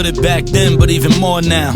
understood it back then, but even more now.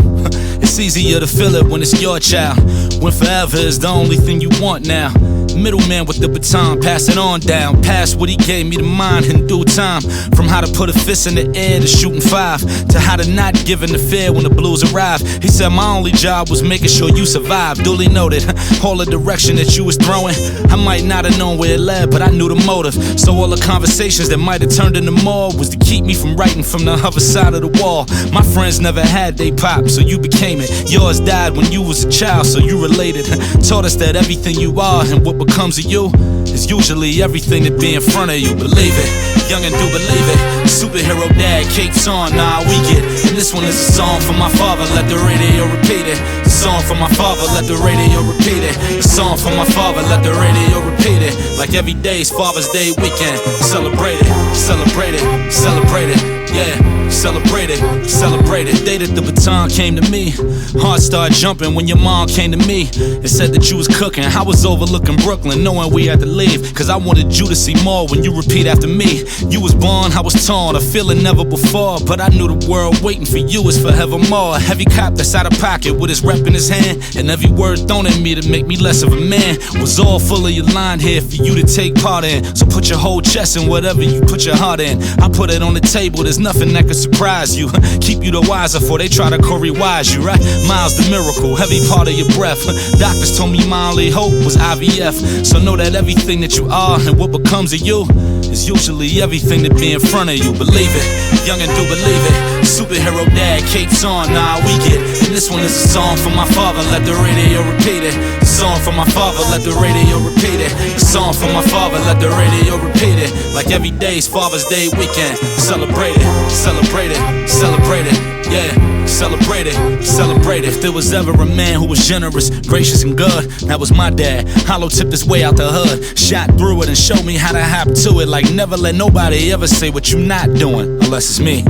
It's easier to feel it when it's your child, when forever is the only thing you want now. Middleman with the baton, pass it on down, past what he gave me to mind in due time. From how to put a fist in the air to shooting 5, to how to not give in the fear when the blues arrive. He said my only job was making sure you survive. Duly noted, all the direction that you was throwing, I might not have known where it led, but I knew the motive. So all the conversations that might have turned into more was to keep me from writing from the other side of the wall. My friends never had they pop, so you became it. Yours died when you was a child, so you related. Taught us that everything you are and what becomes of you is usually everything that be in front of you. Believe it, young and do believe it. Superhero dad, capes on, nah, we get it. And this one is a song for my father, let the radio repeat it. A song for my father, let the radio repeat it. A song for my father, let the radio repeat it. Like every day's Father's Day weekend. Celebrate it, celebrate it, celebrate it. Yeah, celebrate it, celebrate it. Day that the baton came to me, heart started jumping when your mom came to me and said that you was cooking. I was overlooking Brooklyn, knowing we had to leave, cause I wanted you to see more when you repeat after me. You was born, I was torn, a feeling never before, but I knew the world waiting for you is forevermore. A heavy cop that's out of pocket with his rep in his hand, and every word thrown at me to make me less of a man was all fully aligned here for you to take part in. So put your whole chest in whatever you put your heart in. I put it on the table, there's nothing that could surprise you. Keep you the wiser for they try to Corey wise you, right? Miles the miracle, heavy part of your breath. Doctors told me my only hope was IVF. So know that everything that you are and what becomes of you is usually everything that be in front of you. Believe it, young and do believe it. Superhero dad, capes on, nah, we get it. And this one is a song for my father, let the radio repeat it. A song for my father, let the radio repeat it. A song for my father, let the radio repeat it. Like every day's Father's Day weekend. Celebrate it, celebrate it, celebrate it. Yeah, celebrate it, celebrate it. If there was ever a man who was generous, gracious, and good, that was my dad. Hollow tipped his way out the hood, shot through it and showed me how to hop to it. Like never let nobody ever say what you not doing, unless it's me.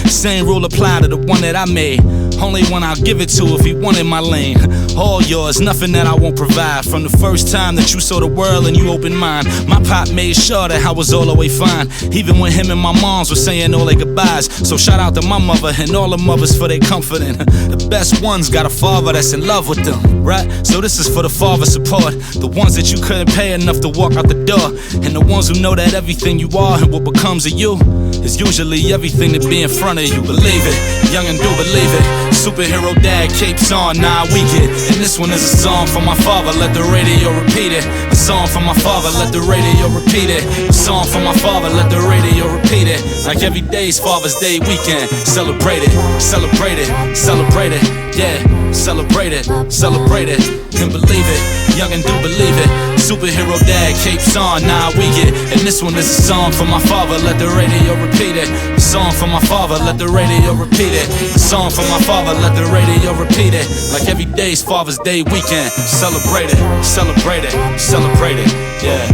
Same rule apply to the one that I made. Only one I'll give it to if he wanted my lane. All yours, nothing that I won't provide. From the first time that you saw the world and you opened mine, my pop made sure that I was all the way fine, even when him and my moms were saying all their goodbyes. So shout out to my mother and all the mothers for their comforting. The best ones got a father that's in love with them, right? So this is for the father support, the ones that you couldn't pay enough to walk out the door, and the ones who know that everything you are and what becomes of you is usually everything that be in front of you. Believe it, young and do believe it. Superhero dad, capes on, nah, we get it. And this one is a song for my father, let the radio repeat it. A song for my father, let the radio repeat it. A song for my father, let the radio repeat it. Like every day's Father's Day weekend. Celebrate it, celebrate it, celebrate it. Yeah, celebrate it, celebrate it. Can believe it, young and do believe it. Superhero dad, capes on, nah, we get it. And this one is a song for my father, let the radio repeat it. A song for my father, let the radio repeat it. A song for my father, let the radio repeat it. Like every day's Father's Day weekend. Celebrate it, celebrate it, celebrate it, yeah.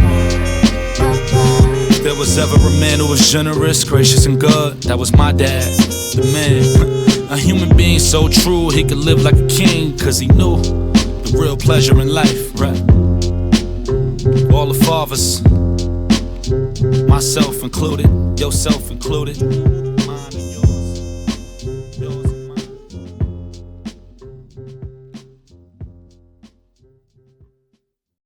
If there was ever a man who was generous, gracious, and good, that was my dad, the man. A human being so true, he could live like a king, cause he knew the real pleasure in life, right? All the fathers, myself included, yourself included.